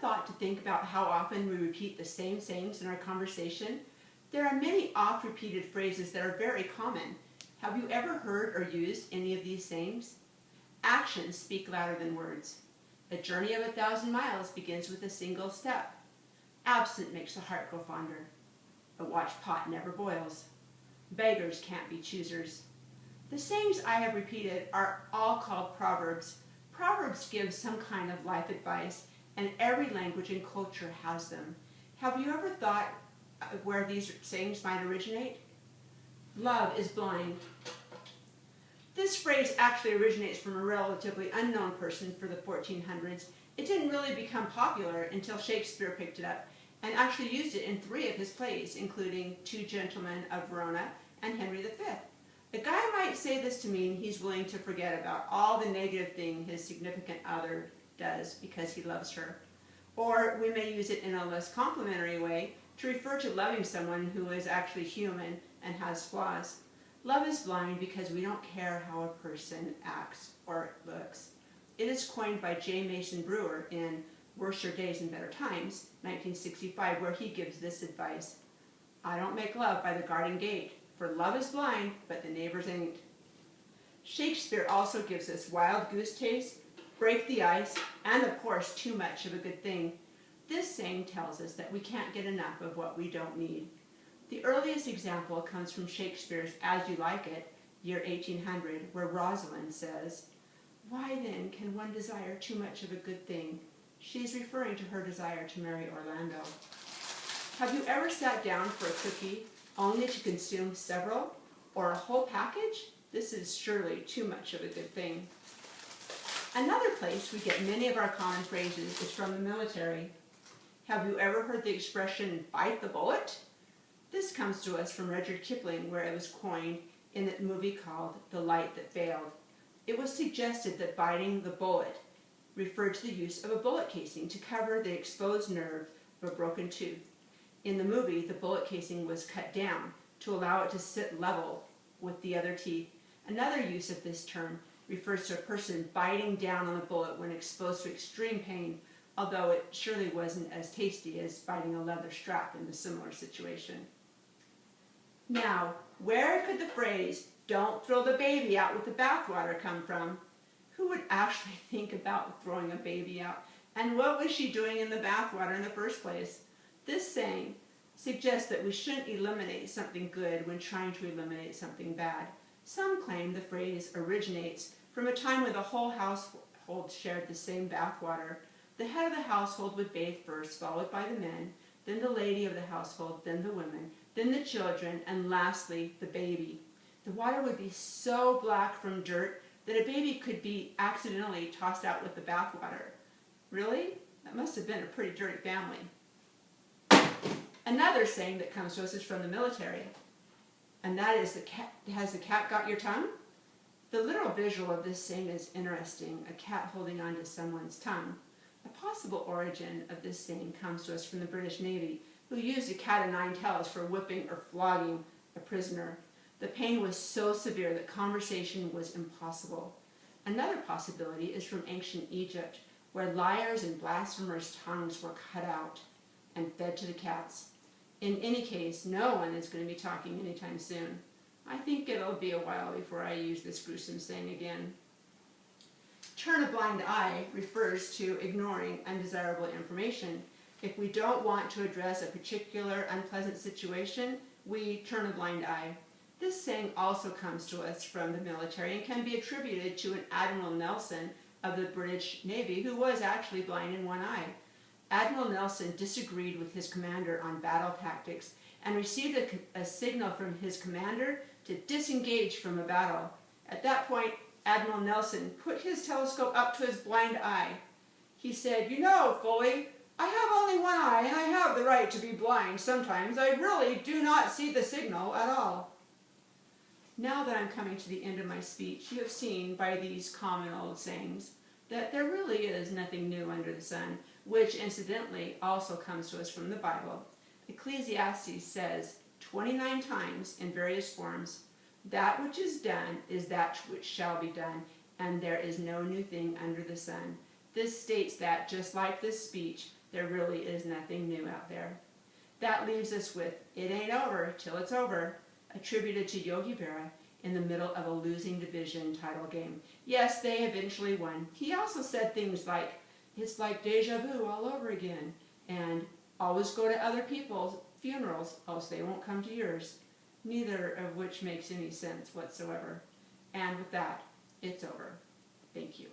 thought to think about how often we repeat the same sayings in our conversation? There are many oft-repeated phrases that are very common. Have you ever heard or used any of these sayings? Actions speak louder than words. A journey of 1,000 miles begins with a single step. Absent makes the heart grow fonder. A watched pot never boils. Beggars can't be choosers. The sayings I have repeated are all called proverbs. Proverbs give some kind of life advice, and every language and culture has them. Have you ever thought where these sayings might originate? Love is blind. This phrase actually originates from a relatively unknown person for the 1400s. It didn't really become popular until Shakespeare picked it up and actually used it in 3 of his plays, including Two Gentlemen of Verona and Henry V. A guy might say this to mean he's willing to forget about all the negative thing his significant other does because he loves her. Or we may use it in a less complimentary way to refer to loving someone who is actually human and has flaws. Love is blind because we don't care how a person acts or looks. It is coined by J. Mason Brewer in Worse Days and Better Times, 1965, where he gives this advice. I don't make love by the garden gate, for love is blind, but the neighbors ain't. Shakespeare also gives us wild goose chase, break the ice, and of course, too much of a good thing. This saying tells us that we can't get enough of what we don't need. The earliest example comes from Shakespeare's As You Like It, year 1800, where Rosalind says, "Why then can one desire too much of a good thing?" She is referring to her desire to marry Orlando. Have you ever sat down for a cookie only to consume several or a whole package? This is surely too much of a good thing. Another place we get many of our common phrases is from the military. Have you ever heard the expression, bite the bullet? This comes to us from Rudyard Kipling, where it was coined in a movie called The Light That Failed. It was suggested that biting the bullet referred to the use of a bullet casing to cover the exposed nerve of a broken tooth. In the movie, the bullet casing was cut down to allow it to sit level with the other teeth. Another use of this term refers to a person biting down on a bullet when exposed to extreme pain, although it surely wasn't as tasty as biting a leather strap in a similar situation. Now, where could the phrase, "Don't throw the baby out with the bathwater" come from? Who would actually think about throwing a baby out? And what was she doing in the bathwater in the first place? This saying suggests that we shouldn't eliminate something good when trying to eliminate something bad. Some claim the phrase originates from a time when the whole household shared the same bathwater. The head of the household would bathe first, followed by the men, then the lady of the household, then the women, then the children, and lastly, the baby. The water would be so black from dirt that a baby could be accidentally tossed out with the bathwater. Really? That must have been a pretty dirty family. Another saying that comes to us is from the military, and that is, has the cat got your tongue? The literal visual of this saying is interesting, a cat holding on to someone's tongue. A possible origin of this saying comes to us from the British Navy, who used a cat of nine tails for whipping or flogging a prisoner. The pain was so severe that conversation was impossible. Another possibility is from ancient Egypt, where liars' and blasphemers' tongues were cut out and fed to the cats. In any case, no one is going to be talking anytime soon. I think it'll be a while before I use this gruesome saying again. Turn a blind eye refers to ignoring undesirable information. If we don't want to address a particular unpleasant situation, we turn a blind eye. This saying also comes to us from the military and can be attributed to an Admiral Nelson of the British Navy, who was actually blind in one eye. Admiral Nelson disagreed with his commander on battle tactics and received a signal from his commander to disengage from a battle. At that point, Admiral Nelson put his telescope up to his blind eye. He said, "You know, Foley, I have only one eye and I have the right to be blind. Sometimes I really do not see the signal at all." Now that I'm coming to the end of my speech, you have seen by these common old sayings that there really is nothing new under the sun, which incidentally also comes to us from the Bible. Ecclesiastes says 29 times in various forms, "That which is done is that which shall be done, and there is no new thing under the sun." This states that, just like this speech, there really is nothing new out there. That leaves us with "It Ain't Over Till It's Over," attributed to Yogi Berra in the middle of a losing division title game. Yes, they eventually won. He also said things like, "It's like deja vu all over again," and "Always go to other people's funerals, else they won't come to yours," neither of which makes any sense whatsoever. And with that, it's over. Thank you.